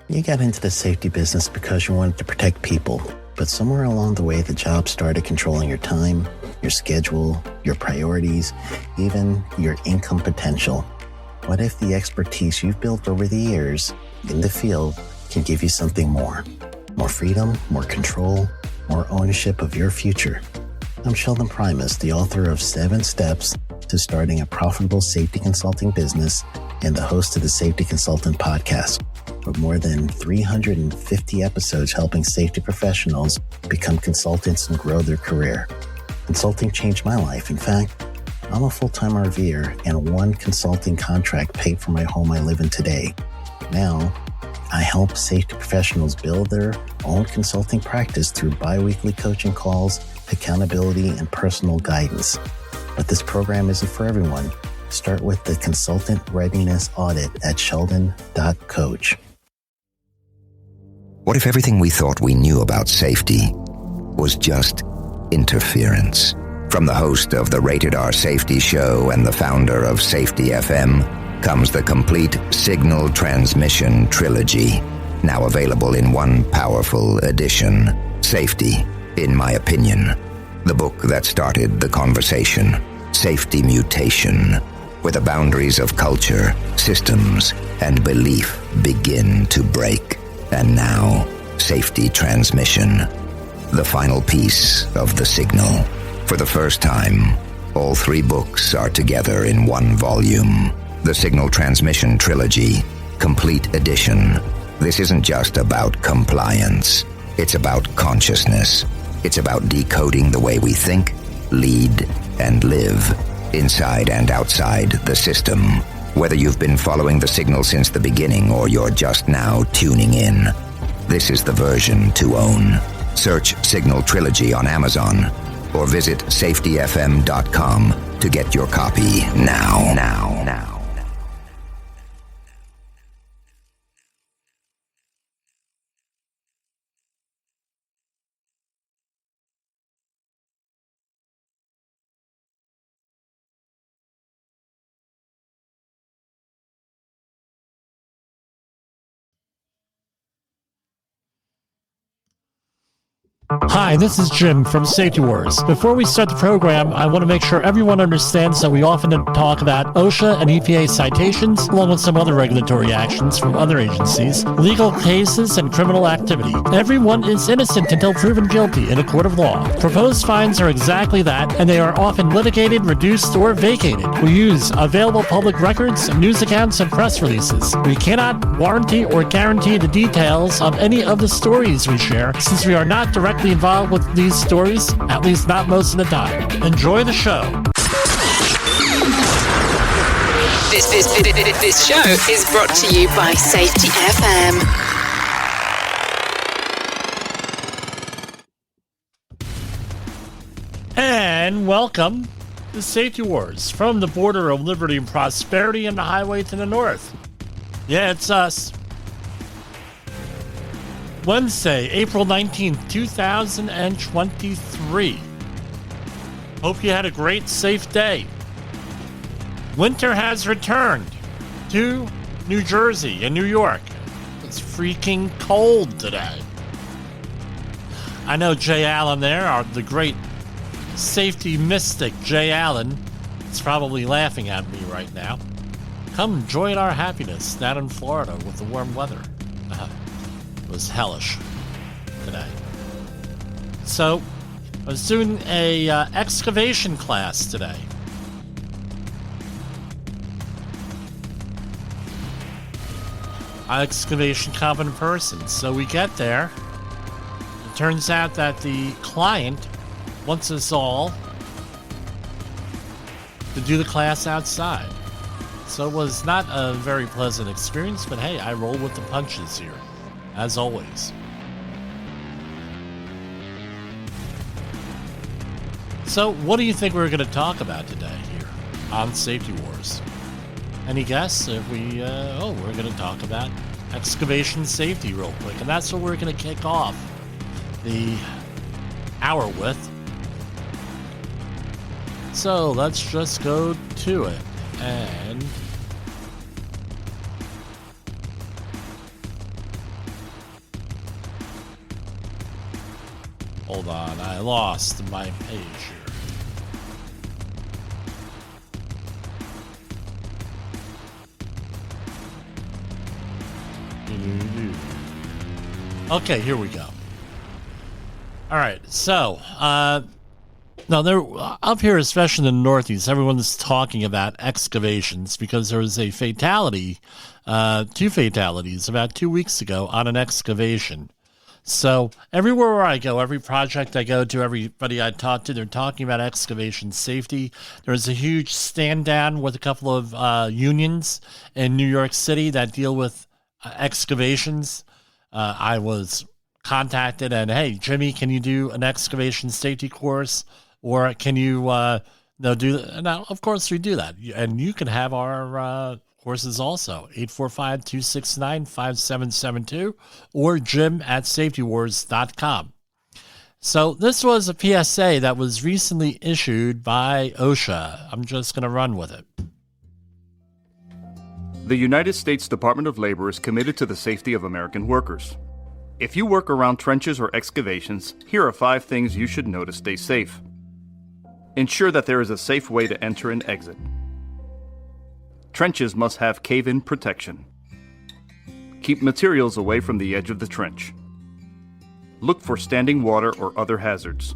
You got into the safety business because you wanted to protect people, but somewhere along the way, the job started controlling your time, your schedule, your priorities, even your income potential. What if the expertise you've built over the years in the field can give you something more? More freedom, more control, more ownership of your future. I'm Sheldon Primus, the author of 7 Steps to Starting a Profitable Safety Consulting Business and the host of the Safety Consultant Podcast, with more than 350 episodes helping safety professionals become consultants and grow their career. Consulting changed my life. In fact, I'm a full-time RVer, and one consulting contract paid for my home I live in today. Now, I help safety professionals build their own consulting practice through bi-weekly coaching calls, accountability, and personal guidance. But this program isn't for everyone. Start with the Consultant Readiness Audit at sheldon.coach. What if everything we thought we knew about safety was just interference? From the host of the Rated R Safety Show and the founder of Safety FM comes the complete Signal Transmission Trilogy, now available in one powerful edition. Safety, in my opinion, the book that started the conversation. Safety Mutation, where the boundaries of culture, systems, and belief begin to break. And now, Safety Transmission, the final piece of the signal. For the first time, all 3 books are together in one volume. The Signal Transmission Trilogy, Complete Edition. This isn't just about compliance. It's about consciousness. It's about decoding the way we think, lead, and live, inside and outside the system. Whether you've been following the signal since the beginning or you're just now tuning in, this is the version to own. Search Signal Trilogy on Amazon or visit safetyfm.com to get your copy now. Hi, this is Jim from Safety Wars. Before we start the program, I want to make sure everyone understands that we often talk about OSHA and EPA citations, along with some other regulatory actions from other agencies, legal cases, and criminal activity. Everyone is innocent until proven guilty in a court of law. Proposed fines are exactly that, and they are often litigated, reduced, or vacated. We use available public records, news accounts, and press releases. We cannot warranty or guarantee the details of any of the stories we share, since we are not directly involved with these stories, at least not most of the time. Enjoy the show. This show is brought to you by Safety FM. And welcome to Safety Wars, from the border of liberty and prosperity and the highway to the north. Yeah, it's us. Wednesday, April 19th, 2023. Hope you had a great, safe day. Winter has returned to New Jersey and New York. It's freaking cold today. I know Jay Allen there, the great safety mystic Jay Allen, is probably laughing at me right now. Come join our happiness down in Florida with the warm weather. It was hellish today. So, I was doing a excavation class today. Excavation competent person. So we get there. It turns out that the client wants us all to do the class outside. So it was not a very pleasant experience, but hey, I roll with the punches here, as always. So, what do you think we're going to talk about today here on Safety Wars? Any guess? If we, we're going to talk about excavation safety real quick, and that's what we're going to kick off the hour with. So, let's just go to it, and Hold on, I lost my page here. Okay, here we go. All right, so now they're up here, especially in the Northeast. Everyone's talking about excavations because there was a fatality, 2 fatalities about 2 weeks ago on an excavation. So everywhere where I go, every project I go to, everybody I talk to, they're talking about excavation safety. There's a huge stand down with a couple of unions in New York City that deal with excavations. I was contacted and, hey, Jimmy, can you do an excavation safety course? Or can you do that? Now, of course, we do that. And you can have our courses also, 845-269-5772 or jim@safetywars.com. So this was a PSA that was recently issued by OSHA. I'm just going to run with it. The United States Department of Labor is committed to the safety of American workers. If you work around trenches or excavations, here are 5 things you should know to stay safe. Ensure that there is a safe way to enter and exit. Trenches must have cave-in protection. Keep materials away from the edge of the trench. Look for standing water or other hazards.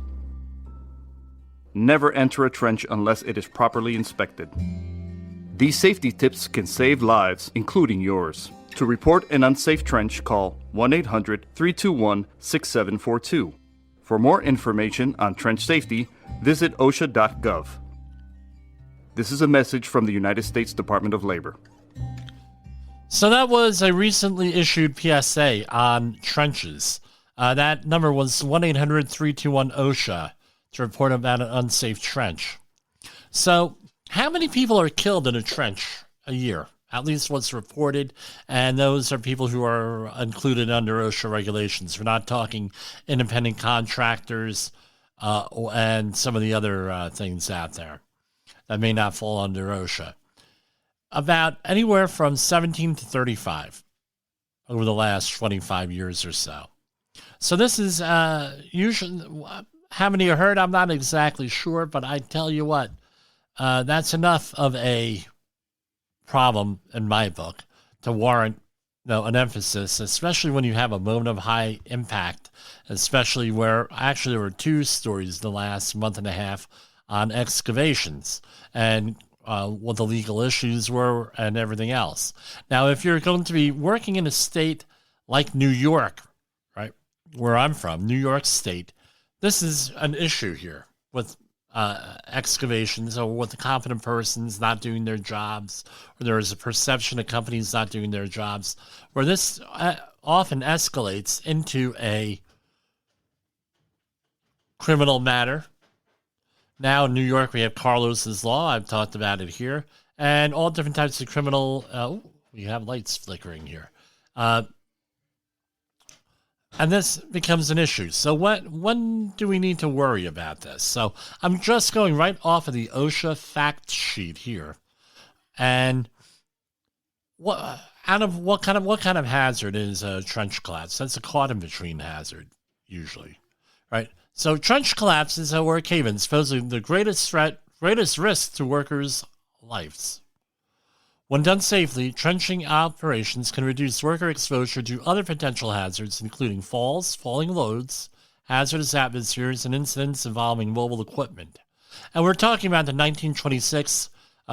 Never enter a trench unless it is properly inspected. These safety tips can save lives, including yours. To report an unsafe trench, call 1-800-321-6742. For more information on trench safety, visit OSHA.gov. This is a message from the United States Department of Labor. So that was a recently issued PSA on trenches. That number was 1-800-321-OSHA to report about an unsafe trench. So how many people are killed in a trench a year? At least what's reported, and those are people who are included under OSHA regulations. We're not talking independent contractors and some of the other things out there that may not fall under OSHA. About anywhere from 17 to 35 over the last 25 years or so. So this is usually, how many are hurt, I'm not exactly sure, but I tell you what, that's enough of a problem in my book to warrant an emphasis, especially when you have a moment of high impact, especially where actually there were 2 stories the last month and a half on excavations and what the legal issues were and everything else. Now, if you're going to be working in a state like New York, right, where I'm from, New York State, this is an issue here with excavations or with the competent persons not doing their jobs, or there is a perception of companies not doing their jobs, where this often escalates into a criminal matter. Now in New York, we have Carlos's Law. I've talked about it here. And all different types of criminal... we have lights flickering here. And this becomes an issue. So when do we need to worry about this? So I'm just going right off of the OSHA fact sheet here. And what kind of hazard is a trench collapse? That's a caught in between hazard, usually. Right? So trench collapses or cave-ins pose the greatest risk to workers' lives. When done safely, trenching operations can reduce worker exposure to other potential hazards, including falls, falling loads, hazardous atmospheres, and incidents involving mobile equipment. And we're talking about the 1926,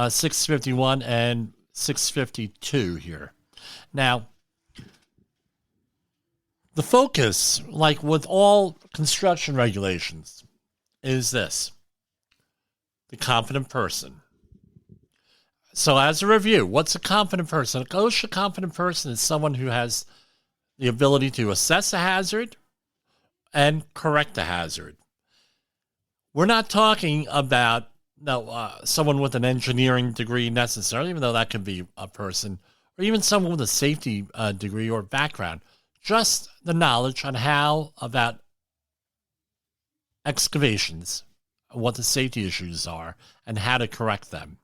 651, and 652 here. Now, the focus, like with all construction regulations, is this: the competent person. So as a review, what's a competent person? A OSHA competent person is someone who has the ability to assess a hazard and correct a hazard. We're not talking about someone with an engineering degree necessarily, even though that could be a person, or even someone with a safety degree or background. Just the knowledge on how about excavations, what the safety issues are, and how to correct them.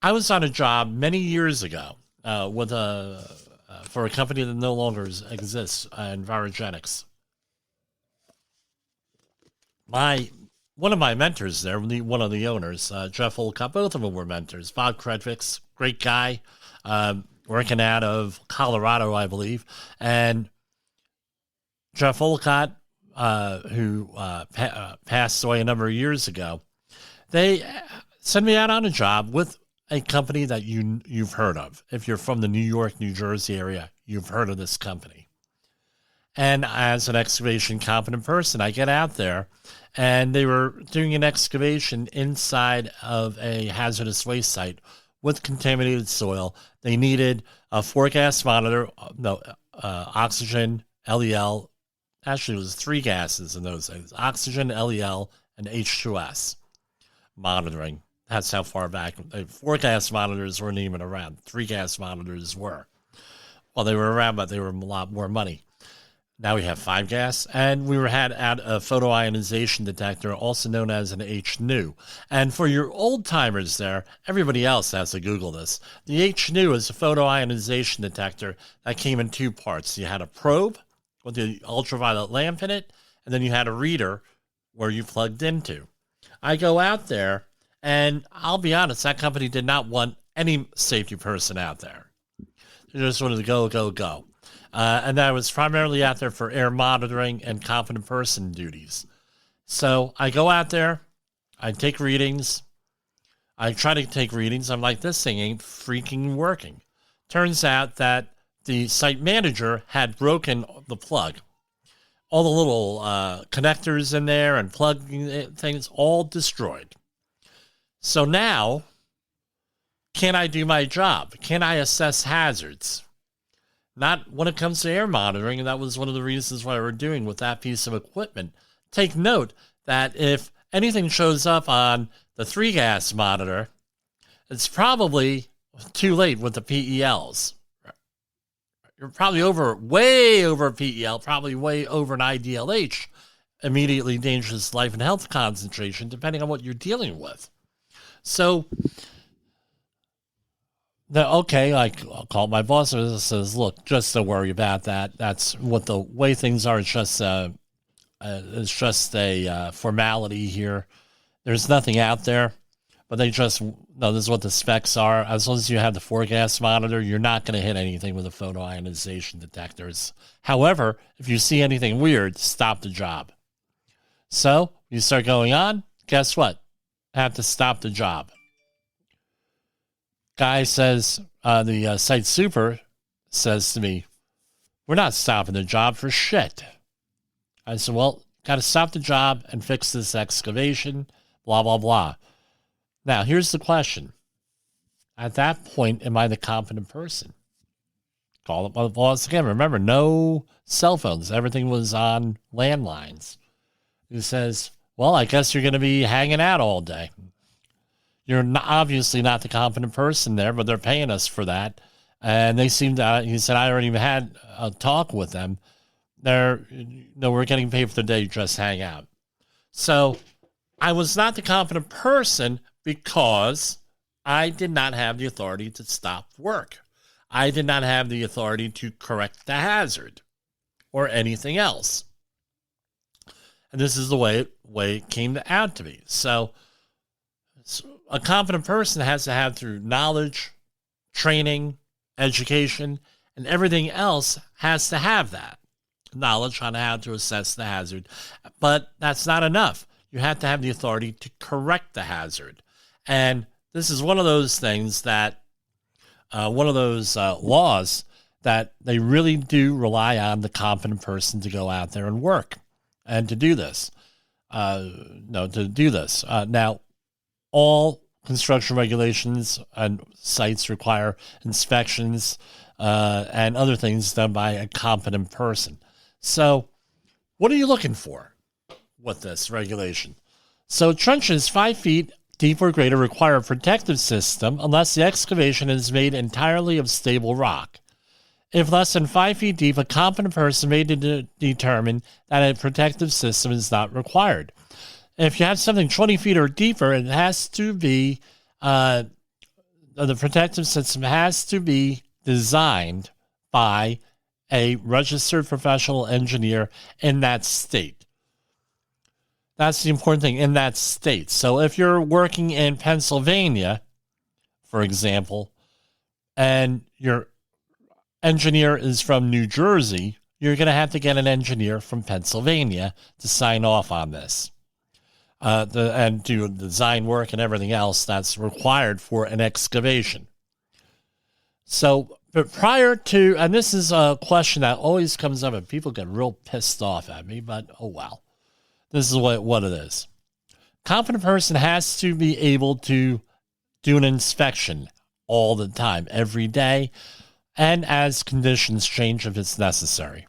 I was on a job many years ago for a company that no longer exists, Envirogenics. one of my mentors there, one of the owners, Jeff Olcott, both of them were mentors. Bob Kredvix, great guy, working out of Colorado, I believe. And Jeff Olcott, who passed away a number of years ago, they sent me out on a job with a company that you've heard of. If you're from the New York, New Jersey area, you've heard of this company. And as an excavation competent person, I get out there, and they were doing an excavation inside of a hazardous waste site with contaminated soil. They needed a 4-gas monitor, oxygen, LEL. Actually, it was 3 gases in those days: oxygen, LEL, and H2S monitoring. That's how far back. 4-gas monitors weren't even around. 3-gas monitors were. Well, they were around, but they were a lot more money. Now we have 5-gas, and we had a photoionization detector, also known as an HNU. And for your old-timers there, everybody else has to Google this. The HNU is a photoionization detector that came in 2 parts. You had a probe with the ultraviolet lamp in it, and then you had a reader where you plugged into. I go out there, and I'll be honest, that company did not want any safety person out there. They just wanted to go. And I was primarily out there for air monitoring and competent person duties. So I go out there, I take readings. I try to take readings. I'm like, this thing ain't freaking working. Turns out that the site manager had broken the plug. All the little connectors in there and plug things all destroyed. So now, can I do my job? Can I assess hazards? Not when it comes to air monitoring, and that was one of the reasons why we're doing with that piece of equipment. Take note that if anything shows up on the 3-gas monitor, it's probably too late with the PELs. You're probably way over PEL, probably way over an IDLH, immediately dangerous life and health concentration, depending on what you're dealing with. So, I'll call my boss and says, look, just don't worry about that. That's what the way things are. It's just a formality here. There's nothing out there, but they just know this is what the specs are. As long as you have the 4-gas monitor, you're not going to hit anything with the photoionization detectors. However, if you see anything weird, stop the job. So you start going on, guess what? I have to stop the job. Guy says, the site super says to me, we're not stopping the job for shit. I said, well, got to stop the job and fix this excavation, blah, blah, blah. Now, here's the question. At that point, am I the competent person? Call up my boss again. Remember, no cell phones. Everything was on landlines. He says, well, I guess you're going to be hanging out all day. You're obviously not the competent person there, but they're paying us for that. And they seem to, he said, I already had a talk with them. We're getting paid for the day, just hang out. So I was not the competent person because I did not have the authority to stop work. I did not have the authority to correct the hazard or anything else. And this is the way it came out to be. So a competent person has to have, through knowledge, training, education, and everything else, has to have that knowledge on how to assess the hazard. But that's not enough. You have to have the authority to correct the hazard. And this is one of those things that, laws that they really do rely on the competent person to go out there and work and to do this. Now, all construction regulations and sites require inspections and other things done by a competent person. So what are you looking for with this regulation? So trenches 5 feet deep or greater require a protective system unless the excavation is made entirely of stable rock. If less than 5 feet deep, a competent person may determine that a protective system is not required. If you have something 20 feet or deeper, it has to be, the protective system has to be designed by a registered professional engineer in that state. That's the important thing in that state. So if you're working in Pennsylvania, for example, and your engineer is from New Jersey, you're going to have to get an engineer from Pennsylvania to sign off on this and do design work and everything else that's required for an excavation. So, but prior to, and this is a question that always comes up and people get real pissed off at me, but oh well. This is what it is. Competent person has to be able to do an inspection all the time, every day, and as conditions change if it's necessary.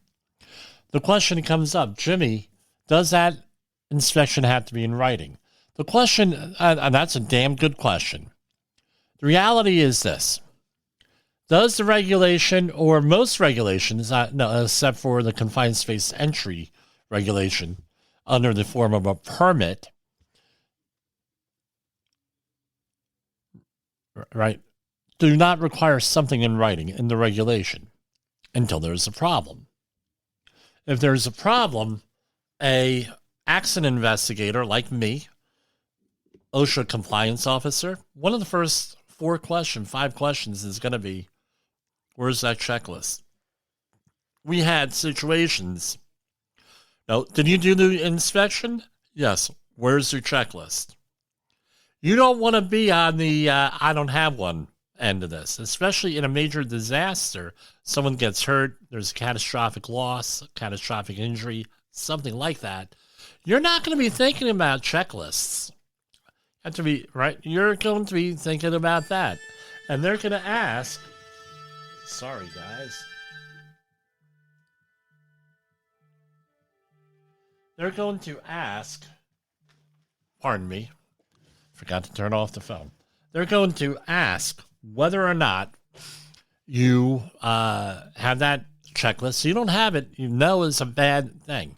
The question comes up, Jimmy, does that inspection have to be in writing? The question, and that's a damn good question. The reality is this. Does the regulation, or most regulations, no, except for the confined space entry regulation, under the form of a permit, right, do not require something in writing in the regulation until there's a problem. If there's a problem, a accident investigator like me, OSHA compliance officer, one of the first 5 questions is going to be, where's that checklist? We had situations. No, did you do the inspection? Yes. Where's your checklist? You don't want to be on the I don't have one end of this, especially in a major disaster. Someone gets hurt, there's a catastrophic loss, a catastrophic injury, something like that. You're not going to be thinking about checklists. You have to be, right? You're going to be thinking about that. And they're going to ask, sorry, guys. They're going to ask, pardon me, forgot to turn off the phone. They're going to ask whether or not you have that checklist. So you don't have it, you know it's a bad thing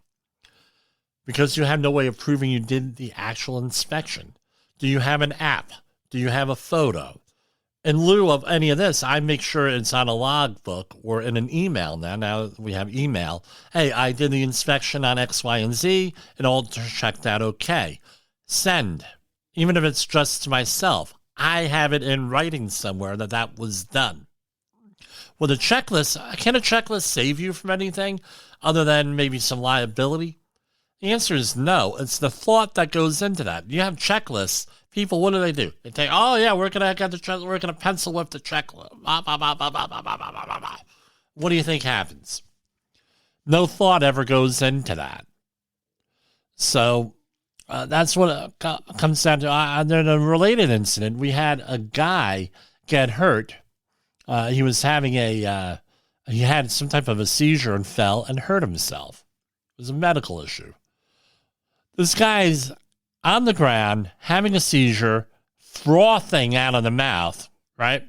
because you have no way of proving you did the actual inspection. Do you have an app? Do you have a photo? In lieu of any of this, I make sure it's on a logbook or in an email now. Now we have email. Hey, I did the inspection on X, Y, and Z. It all checked out okay. Send. Even if it's just to myself, I have it in writing somewhere that was done. With a checklist, can a checklist save you from anything other than maybe some liability? The answer is no. It's the thought that goes into that. You have checklists. People, what do? They say, "Oh yeah, we're gonna get we're gonna pencil whip the checklist." What do you think happens? No thought ever goes into that. So that's what it comes down to. In a related incident, we had a guy get hurt. He was having he had some type of a seizure and fell and hurt himself. It was a medical issue. This guy's on the ground, having a seizure, frothing out of the mouth, right?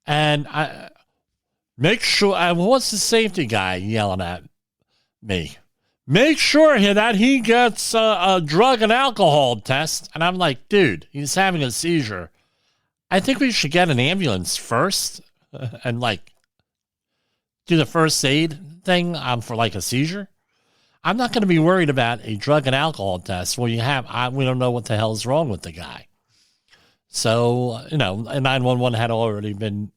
And I make sure, what's the safety guy yelling at me? Make sure that he gets a drug and alcohol test. And I'm like, dude, he's having a seizure. I think we should get an ambulance first and do the first aid thing for a seizure. I'm not going to be worried about a drug and alcohol test. Well, we don't know what the hell's wrong with the guy. So, 911 had already been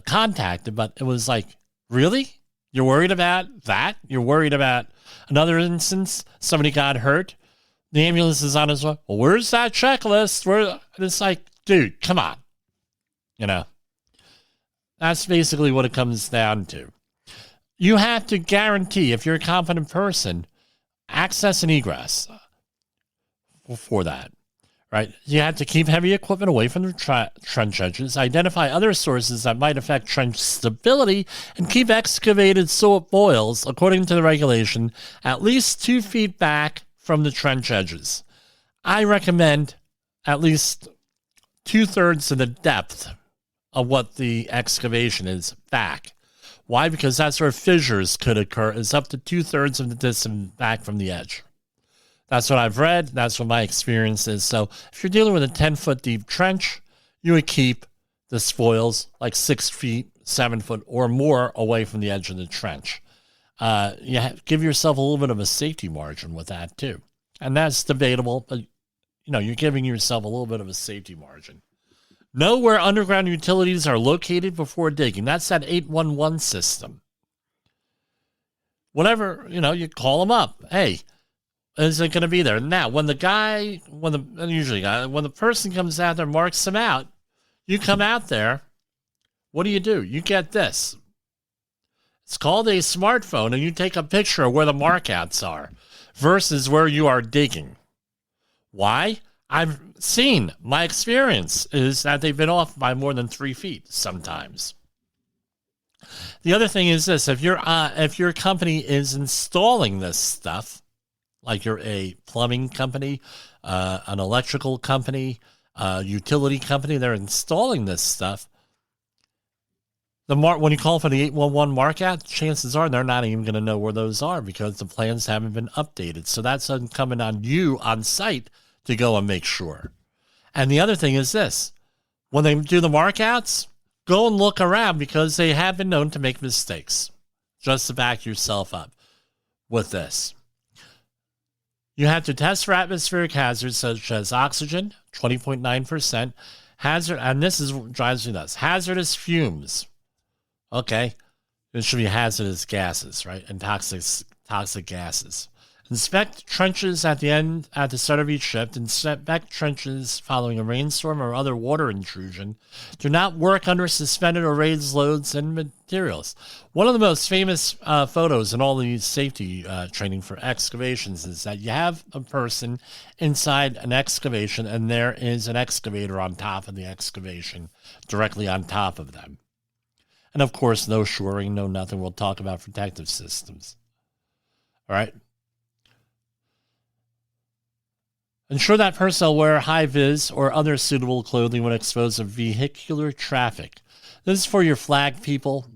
contacted, but it was like, really? You're worried about that? You're worried about another instance? Somebody got hurt? The ambulance is on its way. Well, where's that checklist? And it's like, dude, come on. That's basically what it comes down to. You have to guarantee, if you're a competent person, access and egress for that, right? You have to keep heavy equipment away from the trench edges, identify other sources that might affect trench stability, and keep excavated soils, according to the regulation, at least 2 feet back from the trench edges. I recommend at least 2/3 of the depth of what the excavation is back. Why? Because that's where fissures could occur. It's up to 2/3 of the distance back from the edge. That's what I've read. That's what my experience is. So if you're dealing with a 10-foot deep trench, you would keep the spoils 6 feet, 7 foot or more away from the edge of the trench. give yourself a little bit of a safety margin with that too. And that's debatable, but you're giving yourself a little bit of a safety margin. Know where underground utilities are located before digging. That's that 811 system. Whatever, you call them up. Hey, is it going to be there? Now, when the person comes out there, marks them out, you come out there, what do? You get this. It's called a smartphone, and you take a picture of where the markouts are versus where you are digging. Why? I've seen, my experience is that they've been off by more than 3 feet sometimes. The other thing is this: if your company is installing this stuff, like you're a plumbing company, an electrical company, utility company, they're installing this stuff. When you call for the 811 markout, chances are they're not even going to know where those are because the plans haven't been updated. So that's incumbent on you on site to go and make sure. And the other thing is this: when they do the markouts, go and look around because they have been known to make mistakes. Just to back yourself up with this. You have to test for atmospheric hazards such as oxygen, 20.9%, hazard, and this is what drives me nuts, hazardous fumes. Okay, it should be hazardous gases, right? And toxic gases. Inspect trenches at the start of each shift. Inspect trenches following a rainstorm or other water intrusion. Do not work under suspended or raised loads and materials. One of the most famous photos in all these safety training for excavations is that you have a person inside an excavation and there is an excavator on top of the excavation, directly on top of them. And of course, no shoring, no nothing. We'll talk about protective systems. All right. Ensure that personnel wear high-vis or other suitable clothing when exposed to vehicular traffic. This is for your flag people.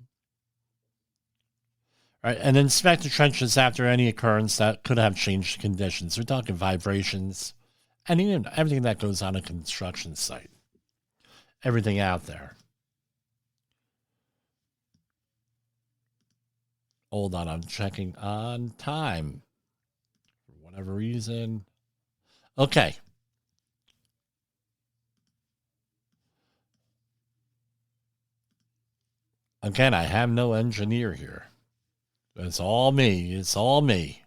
All right. And inspect the trenches after any occurrence that could have changed conditions. We're talking vibrations and everything that goes on a construction site. Everything out there. Hold on, I'm checking on time. For whatever reason. Okay. Again, I have no engineer here. It's all me. It's all me.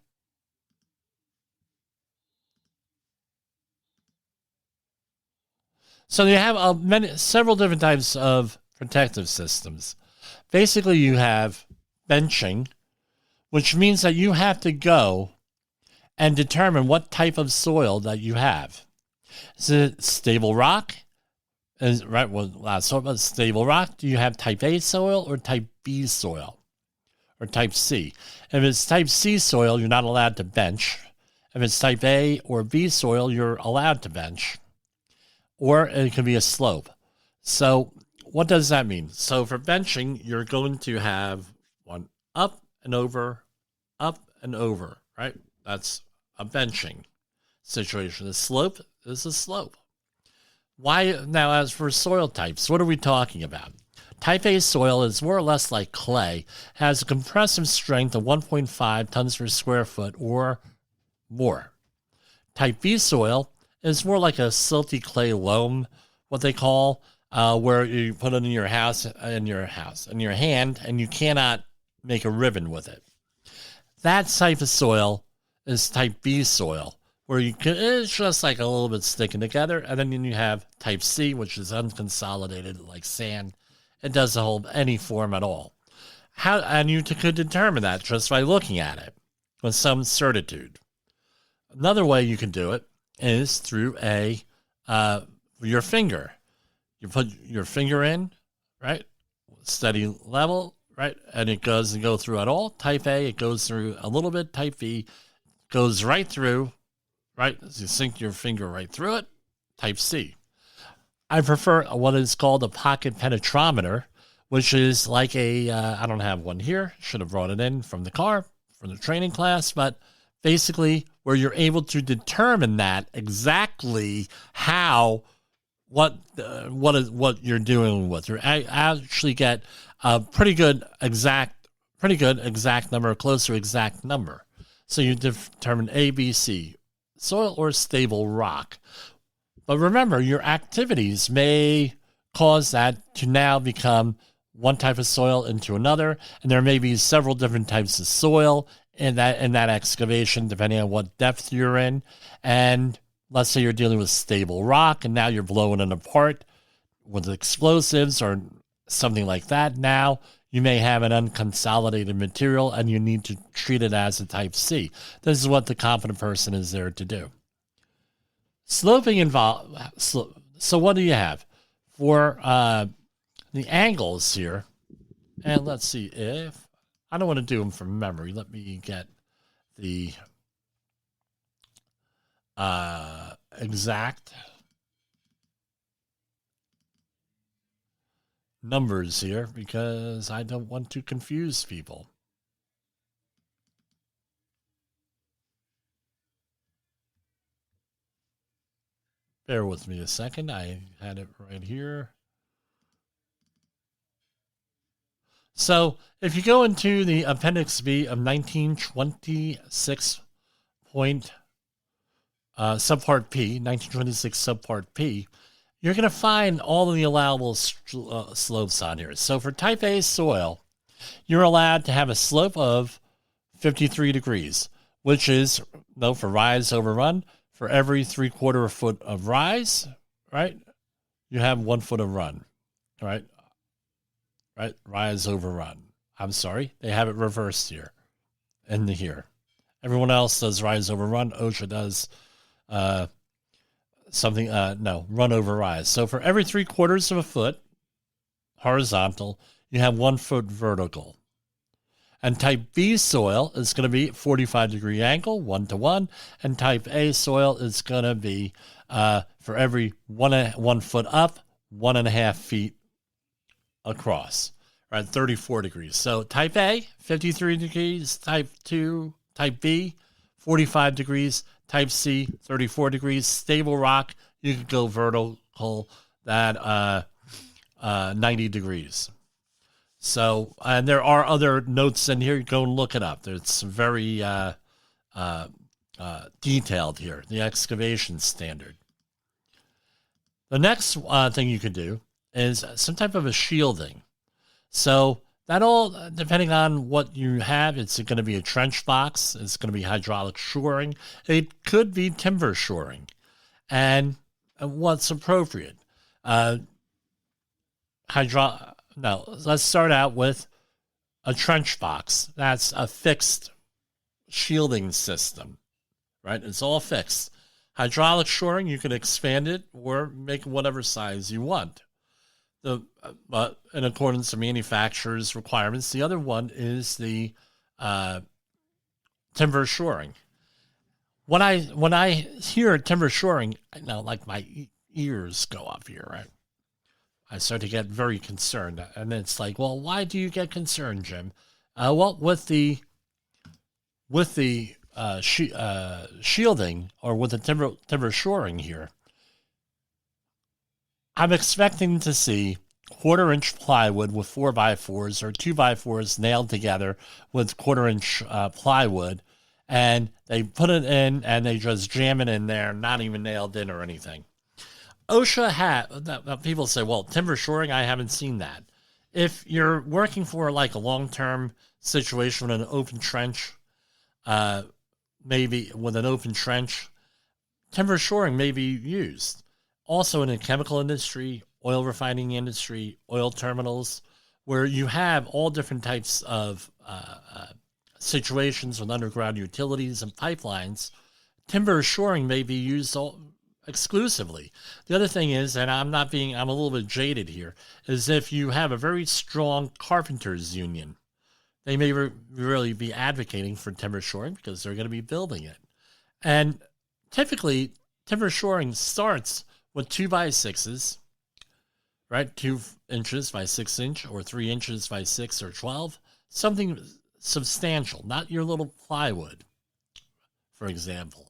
So you have several different types of protective systems. Basically, you have benching, which means that you have to go and determine what type of soil that you have. Is it stable rock? Stable rock. Do you have type A soil or type B soil? Or type C? If it's type C soil, you're not allowed to bench. If it's type A or B soil, you're allowed to bench. Or it can be a slope. So what does that mean? So for benching, you're going to have one up and over, right? That's a benching situation. The slope is a slope. Why? Now, as for soil types, what are we talking about? Type A soil is more or less like clay, has a compressive strength of 1.5 tons per square foot or more. Type B soil is more like a silty clay loam, what they call, where you put it in your hand, and you cannot make a ribbon with it. That type of soil is type B soil, where it's just like a little bit sticking together. And then you have type C, which is unconsolidated like sand. It doesn't hold any form at all. And you could determine that just by looking at it with some certitude. Another way you can do it is through your finger. You put your finger in, right? Steady level, right? And it doesn't go through at all. Type A, it goes through a little bit. Type B goes right through, right? So you sink your finger right through it. Type C. I prefer what is called a pocket penetrometer, which is like I don't have one here. Should have brought it in from the car, from the training class, but basically where you're able to determine that exactly what you're doing with. You actually get a pretty good exact pretty good exact number, close to exact number. So you determine A, B, C, soil or stable rock. But remember, your activities may cause that to now become one type of soil into another, and there may be several different types of soil in that excavation, depending on what depth you're in. And let's say you're dealing with stable rock, and now you're blowing it apart with explosives or something like that. Now you may have an unconsolidated material, and you need to treat it as a type C. This is what the competent person is there to do. Sloping so what do you have? For the angles here, and let's see if, I don't want to do them from memory. Let me get the exact numbers here because I don't want to confuse people. Bear with me a second. I had it right here. So if you go into the Appendix B of 1926 subpart P, 1926 subpart P, you're going to find all of the allowable slopes on here. So for type A soil, you're allowed to have a slope of 53 degrees, which is, for rise over run, for every 3/4 foot of rise, right, you have 1 foot of run, right? Right, rise over run. I'm sorry, they have it reversed here, here. Everyone else does rise over run. OSHA does run over rise. So for every 3/4 of a foot horizontal, you have 1 foot vertical. And type B soil is going to be 45-degree angle, 1-to-1. And type A soil is going to be for every 1 foot up, 1.5 feet across, right? 34 degrees. So type A, 53 degrees. Type B, 45 degrees. Type C, 34 degrees. Stable rock, you could go vertical, that 90 degrees. So, and there are other notes in here. Go and look it up. It's very detailed here, the excavation standard. The next thing you could do is some type of a shielding. So that all, depending on what you have, it's going to be a trench box. It's going to be hydraulic shoring. It could be timber shoring. And what's appropriate? Now, let's start out with a trench box. That's a fixed shielding system, right? It's all fixed. Hydraulic shoring, you can expand it or make whatever size you want. In accordance to manufacturer's requirements. The other one is the timber shoring. When I hear timber shoring, like my ears go up here, right? I start to get very concerned, and it's like, well, why do you get concerned, Jim? With the shielding or with the timber shoring here, I'm expecting to see 1/4-inch plywood with 4x4s or 2x4s nailed together with 1/4-inch plywood, and they put it in and they just jam it in there, not even nailed in or anything. OSHA people say, well, timber shoring, I haven't seen that. If you're working for like a long-term situation with an open trench, maybe with an open trench, timber shoring may be used. Also in the chemical industry, oil refining industry, oil terminals, where you have all different types of situations with underground utilities and pipelines, timber shoring may be used exclusively. The other thing is, and I'm a little bit jaded here, is if you have a very strong carpenters union, they may really be advocating for timber shoring because they're going to be building it. And typically, timber shoring starts with 2x6s, right? 2 inches by 6 inch or 3 inches by 6 or 12, something substantial, not your little plywood, for example.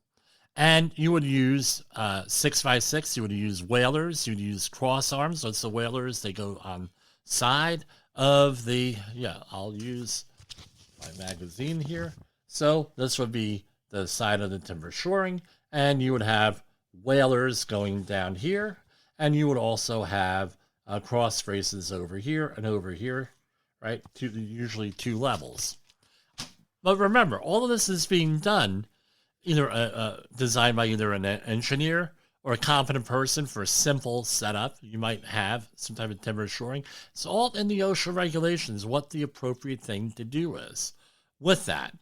And you would use 6x6. You would use whalers. You would use cross arms. What's the whalers? They go on side of the. Yeah, I'll use my magazine here. So this would be the side of the timber shoring, and you would have whalers going down here, and you would also have cross braces over here and over here, right? Usually two levels. But remember, all of this is being done either designed by either an engineer or a competent person for a simple setup. You might have some type of timber shoring. It's all in the OSHA regulations, what the appropriate thing to do is with that.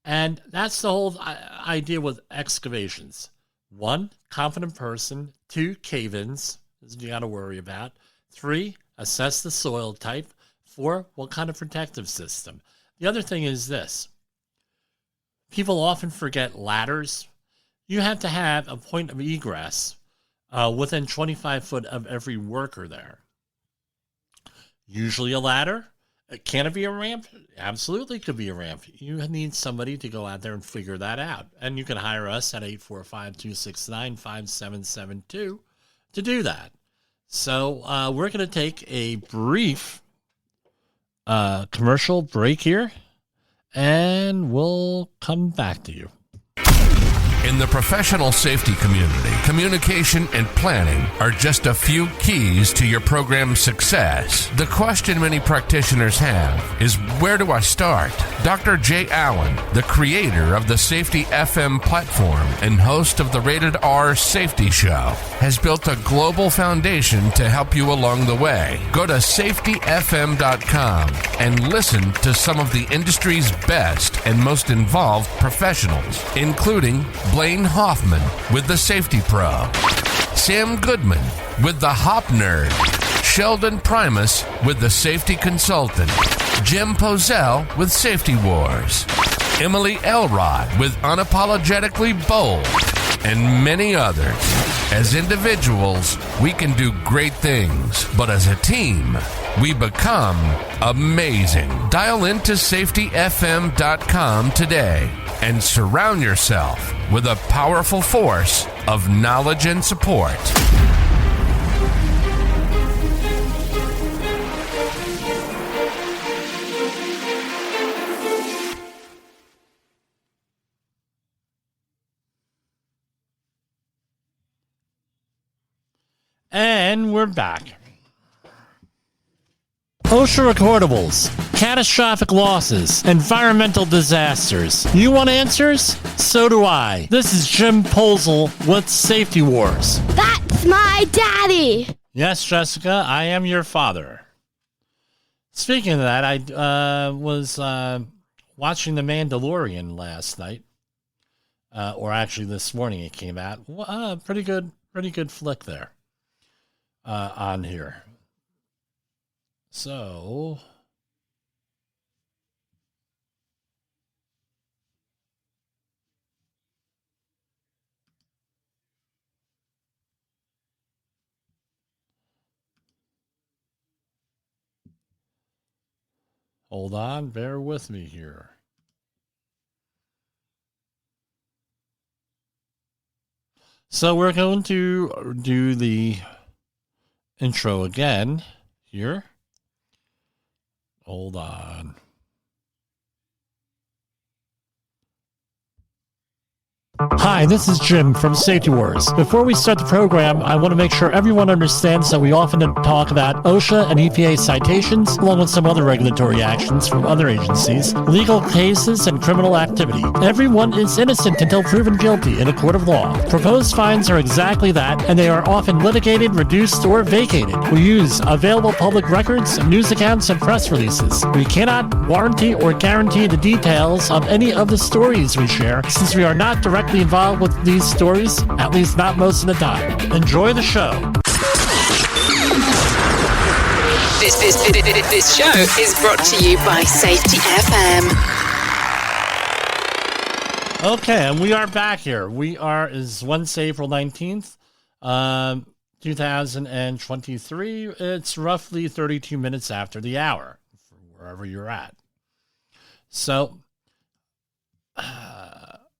And that's the whole idea with excavations. 1, competent person. 2, cave-ins, as you got to worry about. 3, assess the soil type. 4, what kind of protective system. The other thing is this. People often forget ladders. You have to have a point of egress within 25 foot of every worker there. Usually a ladder. Can it be a ramp? Absolutely could be a ramp. You need somebody to go out there and figure that out. And you can hire us at 845-269-5772 to do that. So we're going to take a brief commercial break here, and we'll come back to you. In the professional safety community, communication and planning are just a few keys to your program's success. The question many practitioners have is, where do I start? Dr. Jay Allen, the creator of the Safety FM platform and host of the Rated R Safety Show, has built a global foundation to help you along the way. Go to safetyfm.com and listen to some of the industry's best and most involved professionals, including Blaine Hoffman with the Safety Pro, Sam Goodman with the Hop Nerd, Sheldon Primus with the Safety Consultant, Jim Pozell with Safety Wars, Emily Elrod with Unapologetically Bold, and many others. As individuals, we can do great things, but as a team, we become amazing. Dial into safetyfm.com today and surround yourself with a powerful force of knowledge and support. And we're back. OSHA recordables, catastrophic losses, environmental disasters. You want answers? So do I. This is Jim Posel with Safety Wars. That's my daddy. Yes, Jessica, I am your father. Speaking of that, I was watching The Mandalorian last night, or actually this morning it came out. Pretty good flick there on here. So, hold on, bear with me here. So we're going to do the intro again here. Hold on. Hi, this is Jim from Safety Wars. Before we start the program, I want to make sure everyone understands that we often talk about OSHA and EPA citations, along with some other regulatory actions from other agencies, legal cases, and criminal activity. Everyone is innocent until proven guilty in a court of law. Proposed fines are exactly that, and they are often litigated, reduced, or vacated. We use available public records, news accounts, and press releases. We cannot warranty or guarantee the details of any of the stories we share, since we are not directly involved with these stories, at least not most of the time. Enjoy the show. This show is brought to you by Safety FM. Okay, and we are back here. Is Wednesday, April 19th, 2023. It's roughly 32 minutes after the hour, for wherever you're at. So,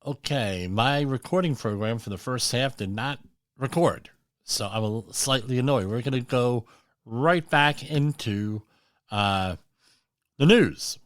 okay, my recording program for the first half did not record, so I'm slightly annoyed. We're going to go right back into the news.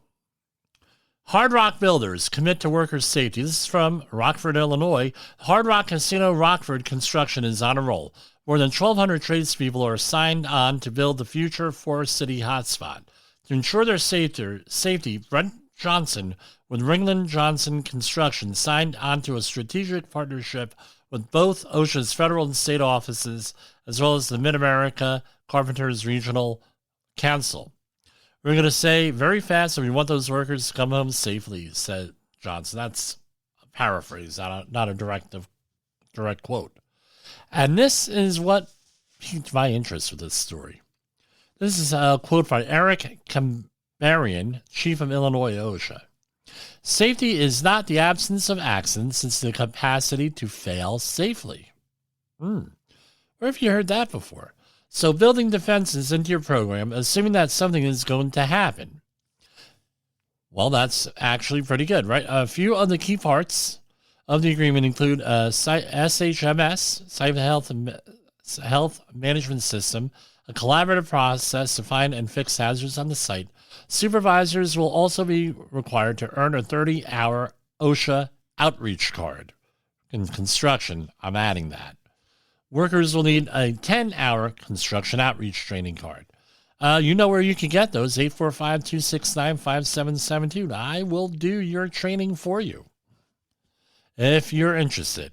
Hard Rock builders commit to workers' safety. This is from Rockford, Illinois. Hard Rock Casino Rockford construction is on a roll. More than 1,200 tradespeople are signed on to build the future Forest City hotspot. To ensure their safety, Brent Johnson with Ringland Johnson Construction signed onto a strategic partnership with both OSHA's federal and state offices, as well as the Mid-America Carpenters Regional Council. We're going to say very fast that we want those workers to come home safely, said Johnson. That's a paraphrase, not a direct quote. And this is what piqued my interest with this story. This is a quote by Eric Kambarian, chief of Illinois OSHA. Safety is not the absence of accidents, it's the capacity to fail safely. Where have you heard that before? So building defenses into your program, assuming that something is going to happen. Well, that's actually pretty good, right? A few of the key parts of the agreement include SHMS, Site Health Management System, a collaborative process to find and fix hazards on the site. Supervisors will also be required to earn a 30-hour OSHA outreach card. In construction, I'm adding that. Workers will need a 10-hour construction outreach training card. You know where you can get those, 845-269-5772. I will do your training for you. If you're interested,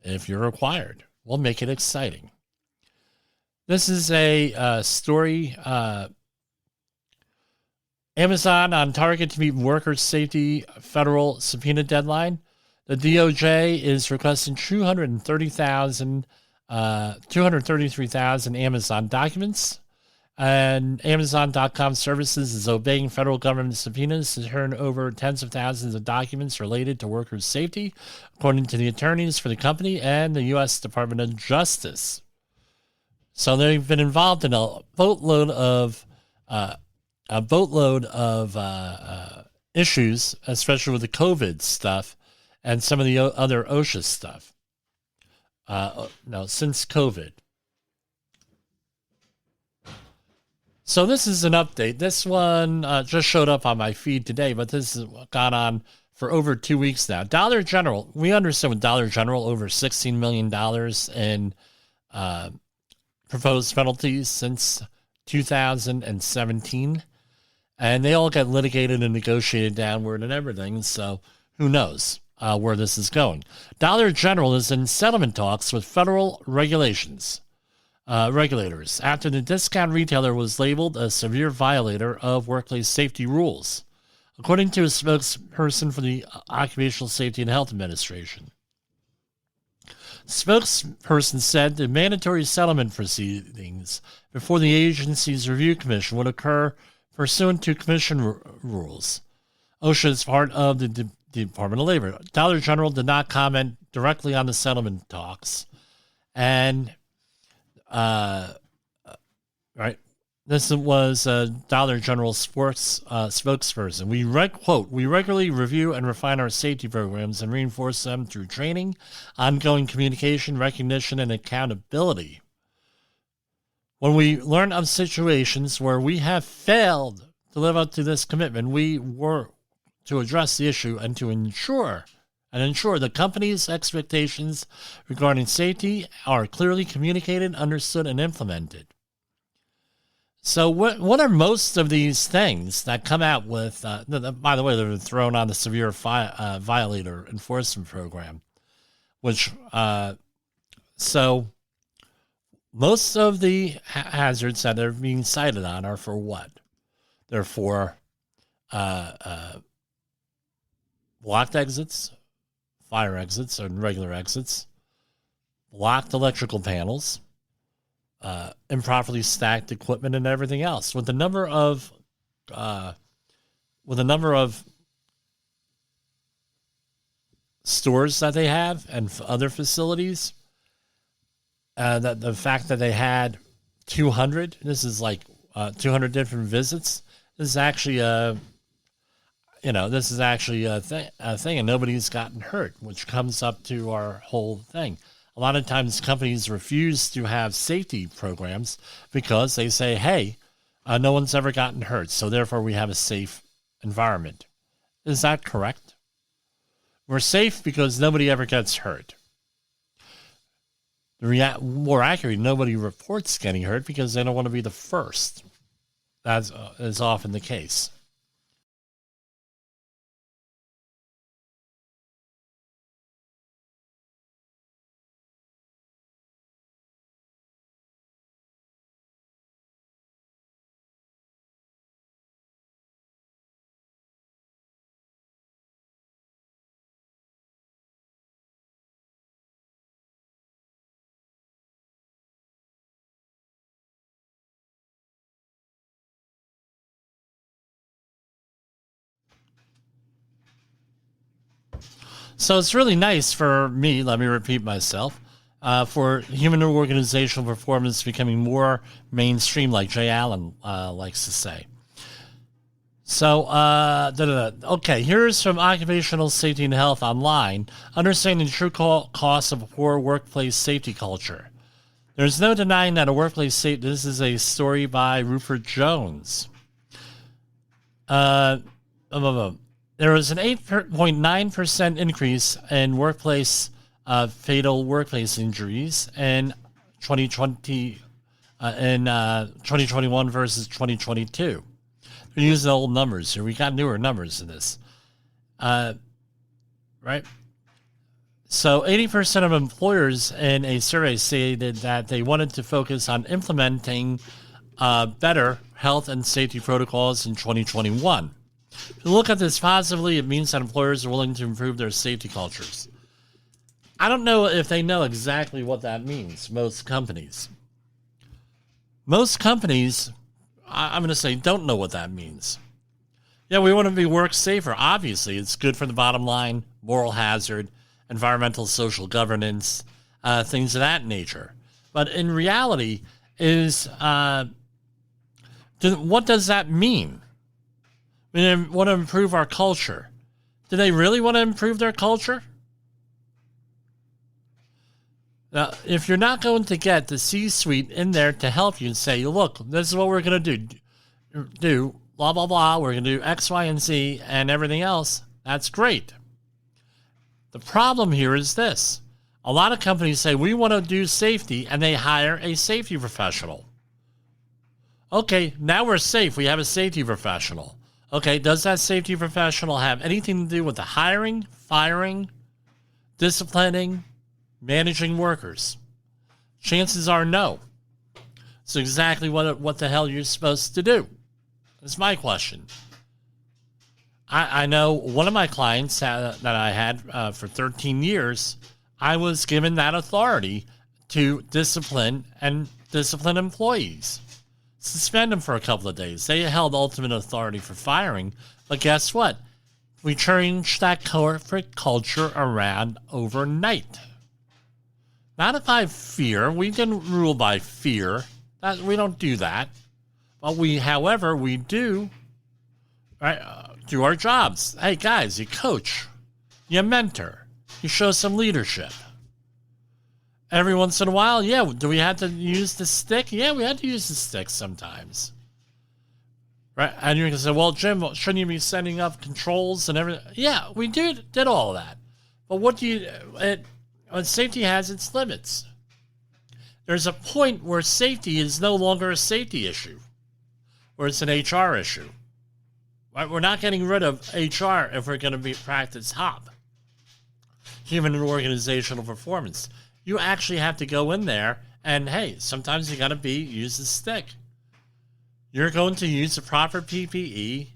if you're required, we'll make it exciting. This is a story. Amazon on target to meet workers' safety federal subpoena deadline. The DOJ is requesting 233,000 Amazon documents. And Amazon.com Services is obeying federal government subpoenas to turn over tens of thousands of documents related to workers' safety, according to the attorneys for the company and the U.S. Department of Justice. So they've been involved in a boatload of issues, especially with the COVID stuff and some of the other OSHA stuff. Since COVID. So this is an update. This one just showed up on my feed today, but this has gone on for over 2 weeks now. Dollar General, we understand with Dollar General over $16 million in proposed penalties since 2017. And they all get litigated and negotiated downward and everything, so who knows where this is going. Dollar General is in settlement talks with federal regulators after the discount retailer was labeled a severe violator of workplace safety rules, according to a spokesperson for the Occupational Safety and Health Administration. Spokesperson said the mandatory settlement proceedings before the agency's review commission would occur pursuant to commission rules. OSHA is part of the Department of Labor. Dollar General did not comment directly on the settlement talks. And, this was Dollar General spokesperson. We regularly review and refine our safety programs and reinforce them through training, ongoing communication, recognition, and accountability. When we learn of situations where we have failed to live up to this commitment, we work to address the issue and to ensure the company's expectations regarding safety are clearly communicated, understood, and implemented. So what are most of these things that come out with, by the way, they're thrown on the severe violator enforcement program, which, so most of the hazards that are being cited on are for what? They're for blocked exits, fire exits, and regular exits, blocked electrical panels, improperly stacked equipment, and everything else. With the number of stores that they have and other facilities, that the fact that they had 200, this is like 200 different visits. This is actually a thing, and nobody's gotten hurt, which comes up to our whole thing. A lot of times companies refuse to have safety programs because they say, hey, no one's ever gotten hurt, so therefore we have a safe environment. Is that correct? We're safe because nobody ever gets hurt. More accurately, nobody reports getting hurt because they don't want to be the first. That is often the case. So it's really nice for me, let me repeat myself, for human organizational performance becoming more mainstream, like Jay Allen likes to say. So, okay, here's from Occupational Safety and Health Online, understanding the true cost of a poor workplace safety culture. There's no denying that a workplace safety, this is a story by Rupert Jones. There was an 8.9% increase in workplace fatal workplace injuries in 2020 in 2021 versus 2022. We're using old numbers here. We got newer numbers in this, right? So 80% of employers in a survey stated that they wanted to focus on implementing better health and safety protocols in 2021. If you look at this positively, it means that employers are willing to improve their safety cultures. I don't know if they know exactly what that means, most companies. Most companies, I'm going to say, don't know what that means. Yeah, we want to be work safer. Obviously, it's good for the bottom line, moral hazard, environmental, social governance, things of that nature. But in reality, what does that mean? We want to improve our culture. Do they really want to improve their culture? Now, if you're not going to get the C-suite in there to help you and say, look, this is what we're going to do, blah, blah, blah, we're going to do X, Y, and Z, and everything else, that's great. The problem here is this. A lot of companies say, we want to do safety, and they hire a safety professional. Okay, now we're safe. We have a safety professional. Okay, does that safety professional have anything to do with the hiring, firing, disciplining, managing workers? Chances are no. So exactly what the hell you're supposed to do? That's my question. I know one of my clients that I had for 13 years, I was given that authority to discipline employees. Suspend them for a couple of days. They held ultimate authority for firing, but guess what? We changed that corporate culture around overnight. Not by fear. We didn't rule by fear. We don't do that. But however, we do do our jobs. Hey guys, you coach, you mentor, you show some leadership. Every once in a while, yeah, do we have to use the stick? Yeah, we had to use the stick sometimes. Right? And you're going to say, well, Jim, shouldn't you be setting up controls and everything? Yeah, we did all of that. But safety has its limits. There's a point where safety is no longer a safety issue, where it's an HR issue. Right? We're not getting rid of HR if we're going to practice HOP, human and organizational performance. You actually have to go in there and, hey, sometimes you got to use the stick. You're going to use the proper PPE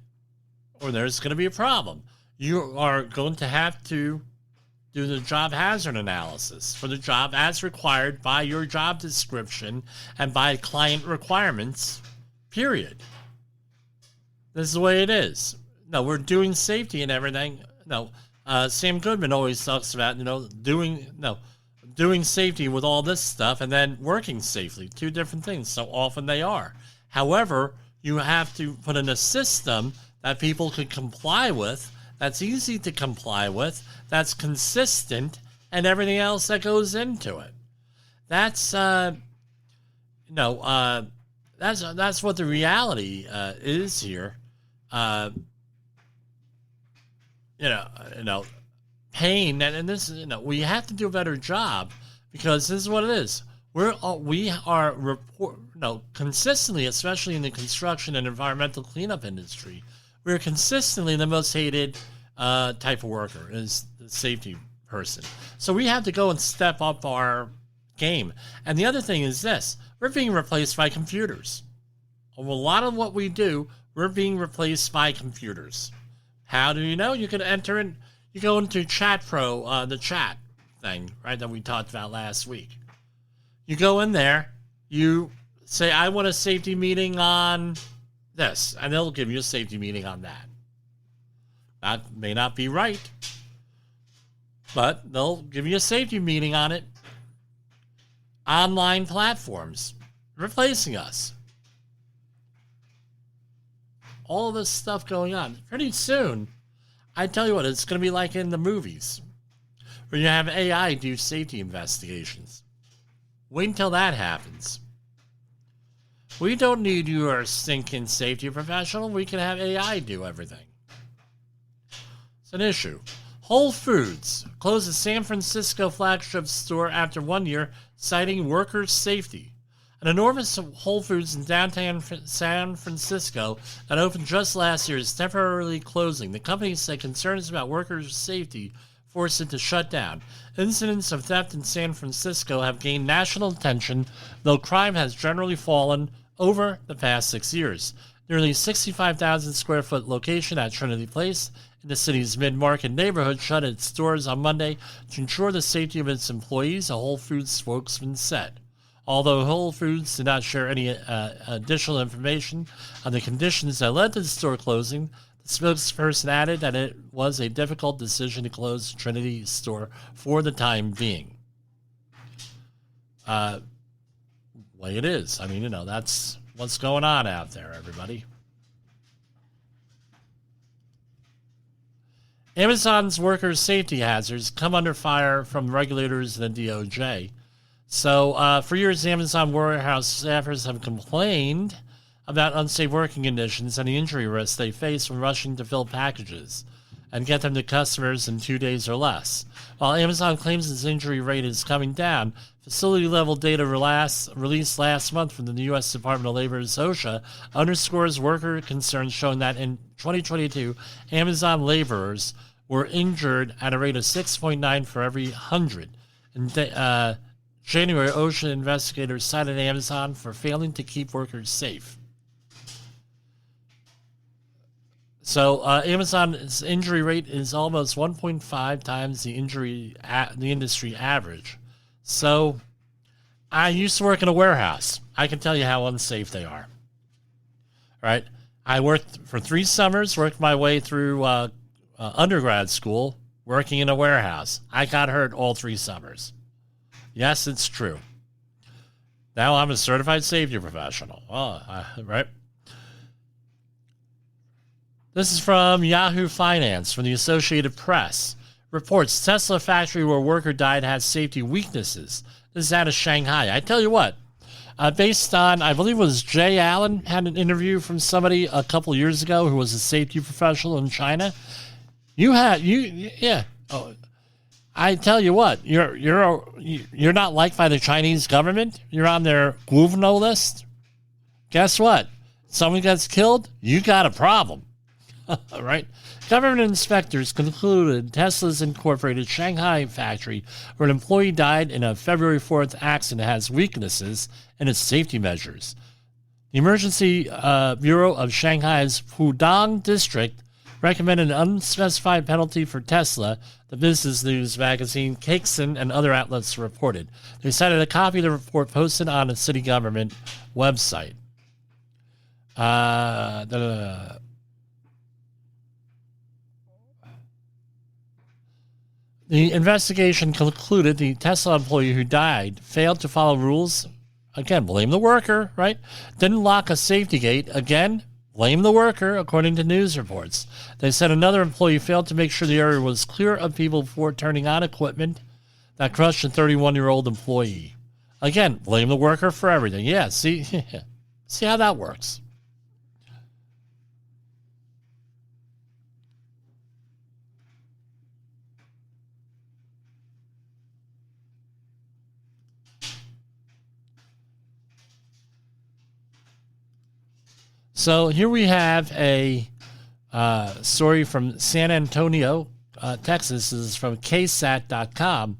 or there's going to be a problem. You are going to have to do the job hazard analysis for the job as required by your job description and by client requirements, period. This is the way it is. No, we're doing safety and everything. No, Sam Goodman always talks about, doing safety with all this stuff and then working safely. Two different things. So often they are. However, you have to put in a system that people could comply with, that's easy to comply with, that's consistent, and everything else that goes into it. That's what the reality is here. pain, and this, we have to do a better job, because this is what it is. We are consistently, especially in the construction and environmental cleanup industry, we're consistently the most hated type of worker, is the safety person. So we have to go and step up our game. And the other thing is this: we're being replaced by computers. A lot of what we do, we're being replaced by computers. How do you know? You can enter in. You go into Chat Pro, the chat thing, right, that we talked about last week. You go in there, you say, I want a safety meeting on this, and they'll give you a safety meeting on that. That may not be right, but they'll give you a safety meeting on it. Online platforms replacing us. All this stuff going on. Pretty soon, I tell you what, it's going to be like in the movies, where you have AI do safety investigations. Wait until that happens. We don't need your stinking safety professional. We can have AI do everything. It's an issue. Whole Foods closes San Francisco flagship store after 1 year, citing workers' safety. An enormous Whole Foods in downtown San Francisco that opened just last year is temporarily closing. The company said concerns about workers' safety forced it to shut down. Incidents of theft in San Francisco have gained national attention, though crime has generally fallen over the past 6 years. Nearly 65,000 square foot location at Trinity Place in the city's mid-market neighborhood shut its doors on Monday to ensure the safety of its employees, a Whole Foods spokesman said. Although Whole Foods did not share any additional information on the conditions that led to the store closing, the spokesperson added that it was a difficult decision to close the Trinity store for the time being. Way it is. I mean, that's what's going on out there, everybody. Amazon's workers' safety hazards come under fire from regulators and the DOJ. So, for years, Amazon warehouse staffers have complained about unsafe working conditions and the injury risks they face when rushing to fill packages and get them to customers in 2 days or less. While Amazon claims its injury rate is coming down, facility-level data released last month from the U.S. Department of Labor's OSHA underscores worker concerns, showing that in 2022, Amazon laborers were injured at a rate of 6.9 for every 100. In January, OSHA investigators cited Amazon for failing to keep workers safe. So Amazon's injury rate is almost 1.5 times the industry average. So I used to work in a warehouse. I can tell you how unsafe they are. Right? I worked for 3 summers, worked my way through undergrad school, working in a warehouse. I got hurt all 3 summers. Yes, it's true. Now I'm a certified safety professional. Right? This is from Yahoo Finance from the Associated Press. Reports Tesla factory where worker died has safety weaknesses. This is out of Shanghai. I tell you what, based on, I believe it was Jay Allen had an interview from somebody a couple years ago who was a safety professional in China. I tell you what, you're not liked by the Chinese government. You're on their Guverno list. Guess what? Someone gets killed, you got a problem. Right? Government inspectors concluded Tesla's Incorporated Shanghai factory, where an employee died in a February 4th accident, has weaknesses in its safety measures. The Emergency Bureau of Shanghai's Pudong District recommended an unspecified penalty for Tesla, the business news magazine Cakeson and other outlets reported. They cited a copy of the report posted on a city government website. The investigation concluded the Tesla employee who died failed to follow rules. Again, blame the worker, right? Didn't lock a safety gate. Again, blame the worker, according to news reports. They said another employee failed to make sure the area was clear of people before turning on equipment that crushed a 31-year-old employee. Again, blame the worker for everything. Yeah, see how that works. So here we have a story from San Antonio, Texas. This is from ksat.com.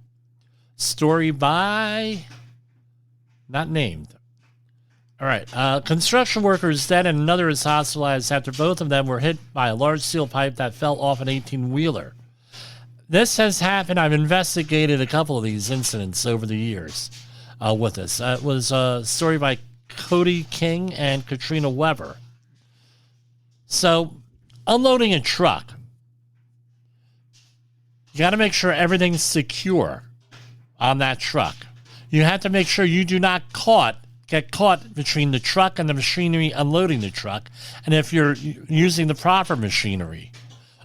Story by not named. All right. Construction workers dead and another is hospitalized after both of them were hit by a large steel pipe that fell off an 18-wheeler. This has happened. I've investigated a couple of these incidents over the years with this. It was a story by Cody King and Katrina Weber. So, unloading a truck, you got to make sure everything's secure on that truck. You have to make sure you do not get caught between the truck and the machinery unloading the truck. And if you're using the proper machinery,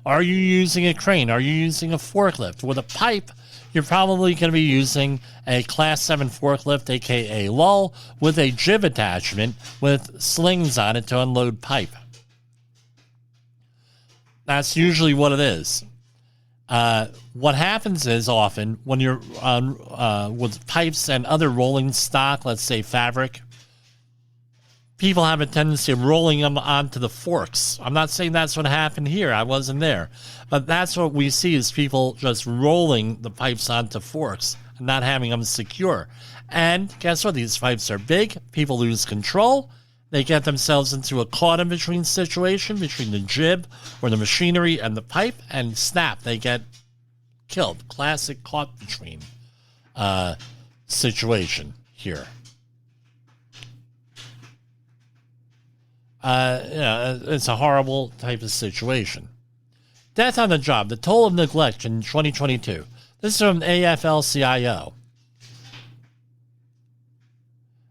are you using a crane? Are you using a forklift? With a pipe, you're probably going to be using a Class 7 forklift, aka lull, with a jib attachment with slings on it to unload pipe. That's usually what it is. What happens is often when you're with pipes and other rolling stock, let's say fabric, people have a tendency of rolling them onto the forks. I'm not saying that's what happened here. I wasn't there. But that's what we see is people just rolling the pipes onto forks and not having them secure. And guess what? These pipes are big. People lose control. They get themselves into a caught-in-between situation between the jib or the machinery and the pipe, and snap, they get killed. Classic caught-between situation here. It's a horrible type of situation. Death on the job, the toll of neglect in 2022. This is from AFL-CIO.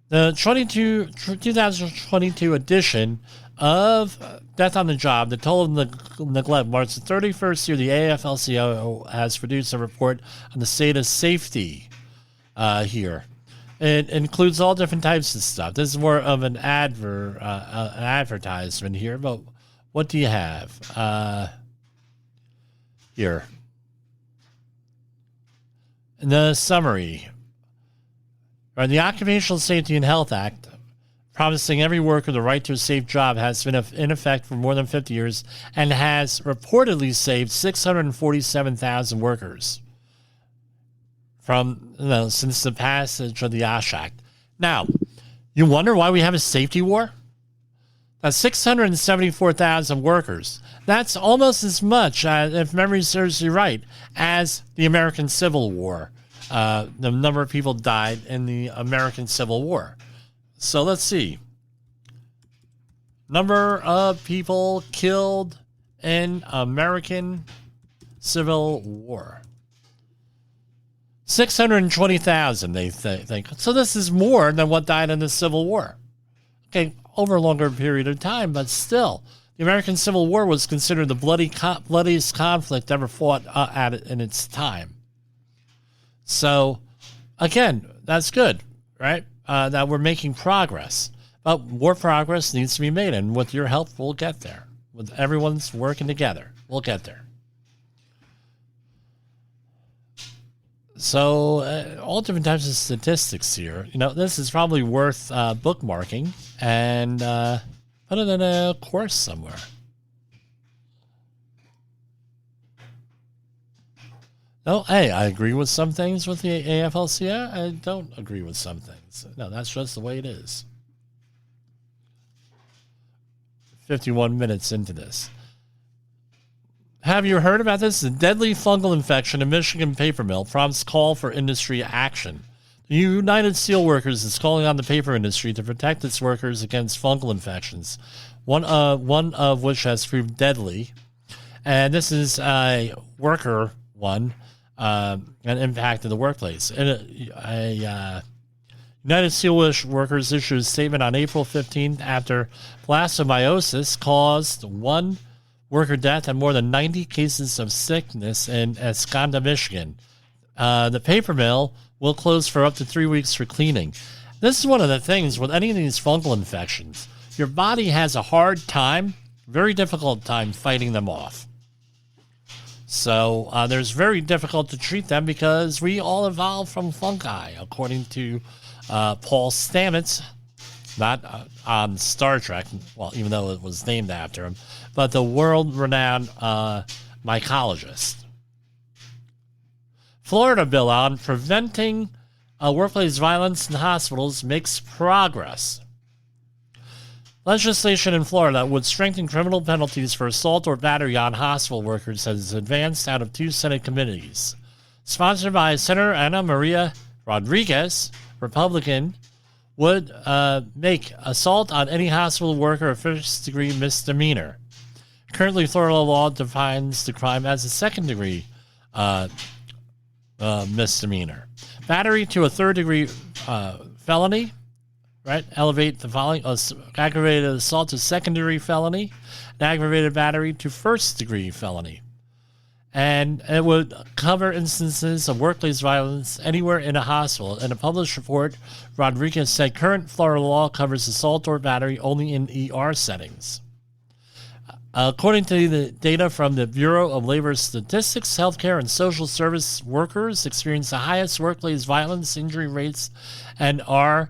The 2022 edition of Death on the Job, the toll of neglect, marks the 31st year the AFL-CIO has produced a report on the state of safety here. It includes all different types of stuff. This is more of an advertisement here, but what do you have here? In the summary, the Occupational Safety and Health Act, promising every worker the right to a safe job, has been in effect for more than 50 years and has reportedly saved 647,000 workers from since the passage of the OSH Act. Now, you wonder why we have a safety war? That's 674,000 workers. That's almost as much, if memory serves you right, as the American Civil War. The number of people died in the American Civil War. So let's see. Number of people killed in American Civil War. 620,000, they think. So this is more than what died in the Civil War. Okay, over a longer period of time, but still. The American Civil War was considered the bloodiest conflict ever fought at it in its time. So, again, that's good, right? That we're making progress. But more progress needs to be made, and with your help, we'll get there. With everyone's working together, we'll get there. So, all different types of statistics here. This is probably worth bookmarking and put it in a course somewhere. No, hey, I agree with some things with the AFL-CIO. I don't agree with some things. No, that's just the way it is. 51 minutes into this. Have you heard about this? The deadly fungal infection in Michigan paper mill prompts call for industry action. The United Steelworkers is calling on the paper industry to protect its workers against fungal infections, one of which has proved deadly. And this is a worker one. An impact in the workplace. United Steelworkers issued a statement on April 15th after blastomycosis caused one worker death and more than 90 cases of sickness in Esconda, Michigan. The paper mill will close for up to 3 weeks for cleaning. This is one of the things with any of these fungal infections. Your body has a hard time, very difficult time fighting them off. So there's very difficult to treat them because we all evolved from fungi, according to Paul Stamets not on Star Trek, well, even though it was named after him, but the world-renowned mycologist. Florida bill on preventing workplace violence in hospitals makes progress. Legislation in Florida would strengthen criminal penalties for assault or battery on hospital workers has advanced out of 2 Senate committees. Sponsored by Senator Ana Maria Rodriguez, Republican, would make assault on any hospital worker a first-degree misdemeanor. Currently, Florida law defines the crime as a second-degree misdemeanor. Battery to a third-degree felony, right? Elevate the following: aggravated assault to second-degree felony, and aggravated battery to first-degree felony. And it would cover instances of workplace violence anywhere in a hospital. In a published report, Rodriguez said current Florida law covers assault or battery only in ER settings. According to the data from the Bureau of Labor Statistics, healthcare and social service workers experience the highest workplace violence injury rates and are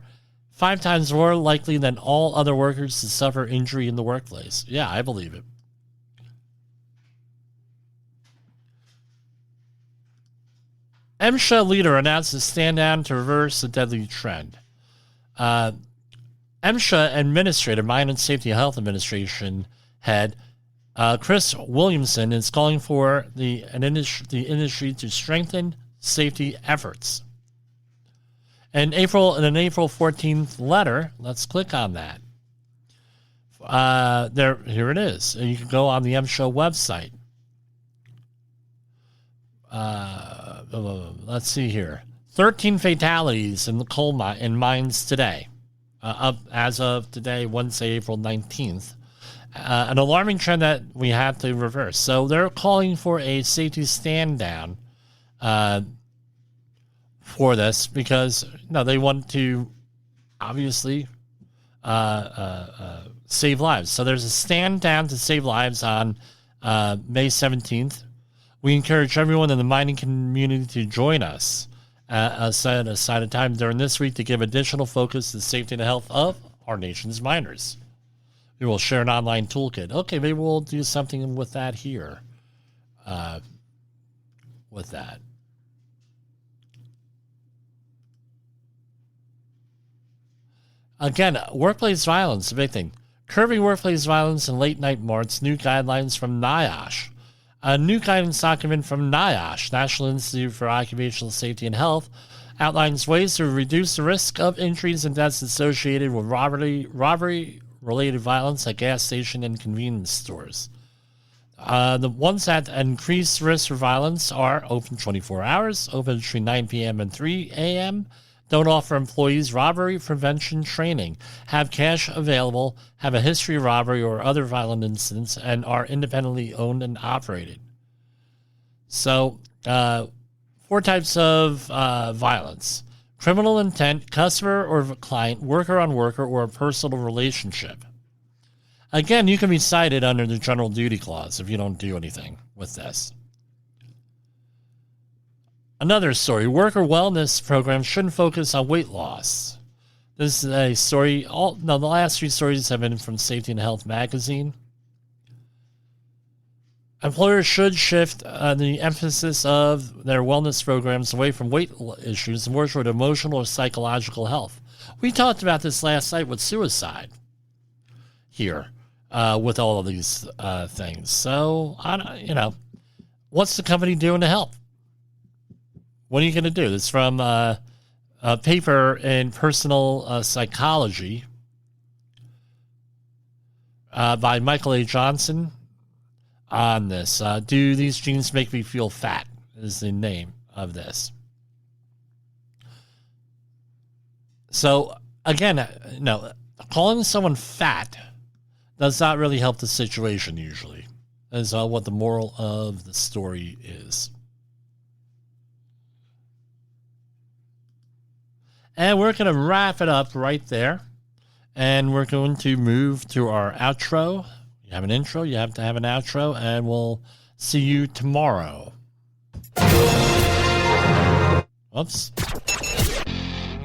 5 times more likely than all other workers to suffer injury in the workplace. Yeah, I believe it. MSHA leader announces stand down to reverse the deadly trend. MSHA Administrator, Mine and Safety and Health Administration head Chris Williamson is calling for the industry to strengthen safety efforts. In an April 14th letter, let's click on that. Here it is. You can go on the MSHA website. Let's see here. 13 fatalities in the coal mines today. As of today, Wednesday, April 19th. An alarming trend that we have to reverse. So they're calling for a safety stand down for this because they want to obviously save lives. So there's a stand down to save lives on May 17th. We encourage everyone in the mining community to join us set aside a time during this week to give additional focus to the safety and health of our nation's miners. We will share an online toolkit. Okay, maybe we'll do something with that here. With that. Again, workplace violence, a big thing. Curbing workplace violence and late-night marts, new guidelines from NIOSH. A new guidance document from NIOSH, National Institute for Occupational Safety and Health, outlines ways to reduce the risk of injuries and deaths associated with robbery-related violence at gas station and convenience stores. The ones that increase risk for violence are open 24 hours, open between 9 p.m. and 3 a.m., don't offer employees robbery prevention training, have cash available, have a history of robbery or other violent incidents, and are independently owned and operated. So, 4 types of violence. Criminal intent, customer or client, worker on worker, or a personal relationship. Again, you can be cited under the general duty clause if you don't do anything with this. Another story, worker wellness programs shouldn't focus on weight loss. This is a story, the last 3 stories have been from Safety and Health magazine. Employers should shift the emphasis of their wellness programs away from weight issues and more toward emotional or psychological health. We talked about this last night with suicide here with all of these things. So, what's the company doing to help? What are you going to do? This is from a paper in Personal Psychology by Michael A. Johnson on this. Do these genes make me feel fat is the name of this. So, again, calling someone fat does not really help the situation usually. That is what the moral of the story is. And we're going to wrap it up right there. And we're going to move to our outro. You have an intro, you have to have an outro, and we'll see you tomorrow. Oops.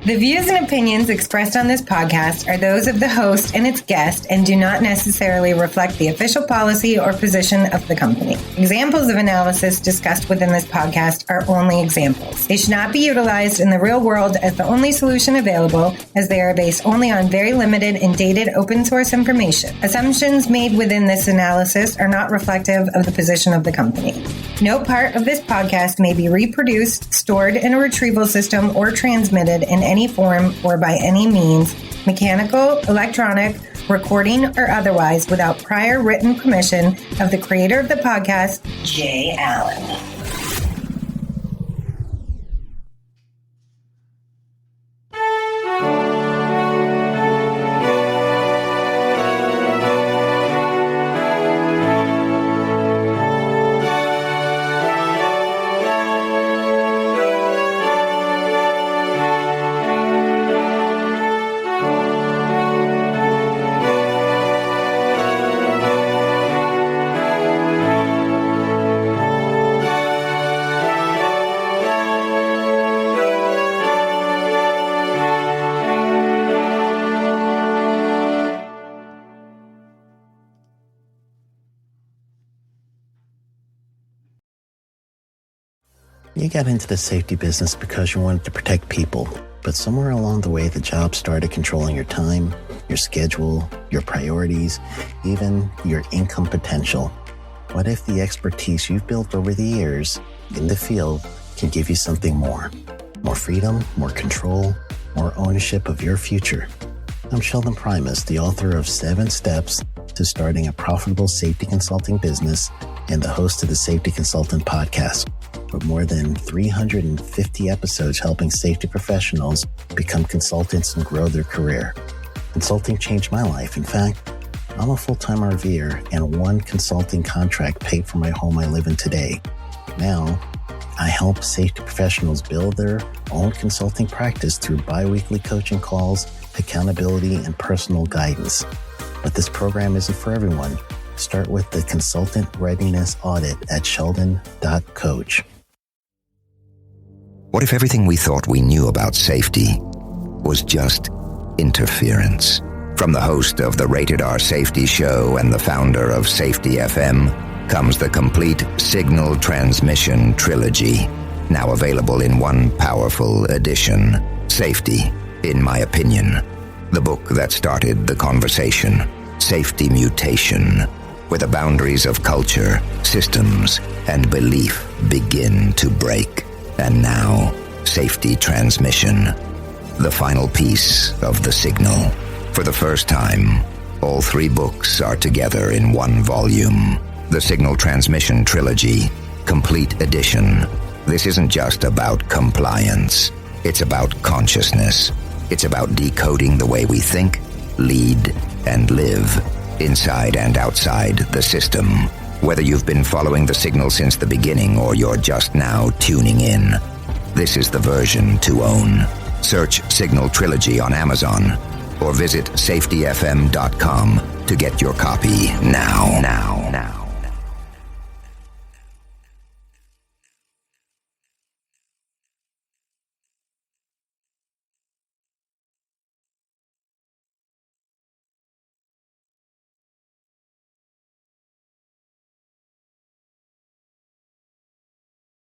The views and opinions expressed on this podcast are those of the host and its guest and do not necessarily reflect the official policy or position of the company. Examples of analysis discussed within this podcast are only examples. They should not be utilized in the real world as the only solution available, as they are based only on very limited and dated open source information. Assumptions made within this analysis are not reflective of the position of the company. No part of this podcast may be reproduced, stored in a retrieval system, or transmitted in any form or by any means, mechanical, electronic, recording, or otherwise, without prior written permission of the creator of the podcast, Jay Allen. You got into the safety business because you wanted to protect people, but somewhere along the way, the job started controlling your time, your schedule, your priorities, even your income potential. What if the expertise you've built over the years in the field can give you something more? More freedom, more control, more ownership of your future. I'm Sheldon Primus, the author of 7 Steps to Starting a Profitable Safety Consulting Business and the host of the Safety Consultant Podcast, with more than 350 episodes helping safety professionals become consultants and grow their career. Consulting changed my life. In fact, I'm a full-time RVer, and one consulting contract paid for my home I live in today. Now, I help safety professionals build their own consulting practice through bi-weekly coaching calls, accountability, and personal guidance. But this program isn't for everyone. Start with the Consultant Readiness Audit at sheldon.coach. What if everything we thought we knew about safety was just interference? From the host of the Rated R Safety Show and the founder of Safety FM comes the complete Signal Transmission Trilogy, now available in one powerful edition. Safety, in my opinion, the book that started the conversation. Safety Mutation, where the boundaries of culture, systems, and belief begin to break. And now, Safety Transmission, the final piece of the signal. For the first time, all 3 books are together in one volume. The Signal Transmission Trilogy, Complete Edition. This isn't just about compliance. It's about consciousness. It's about decoding the way we think, lead, and live, inside and outside the system. Whether you've been following the signal since the beginning or you're just now tuning in, this is the version to own. Search Signal Trilogy on Amazon or visit safetyfm.com to get your copy now.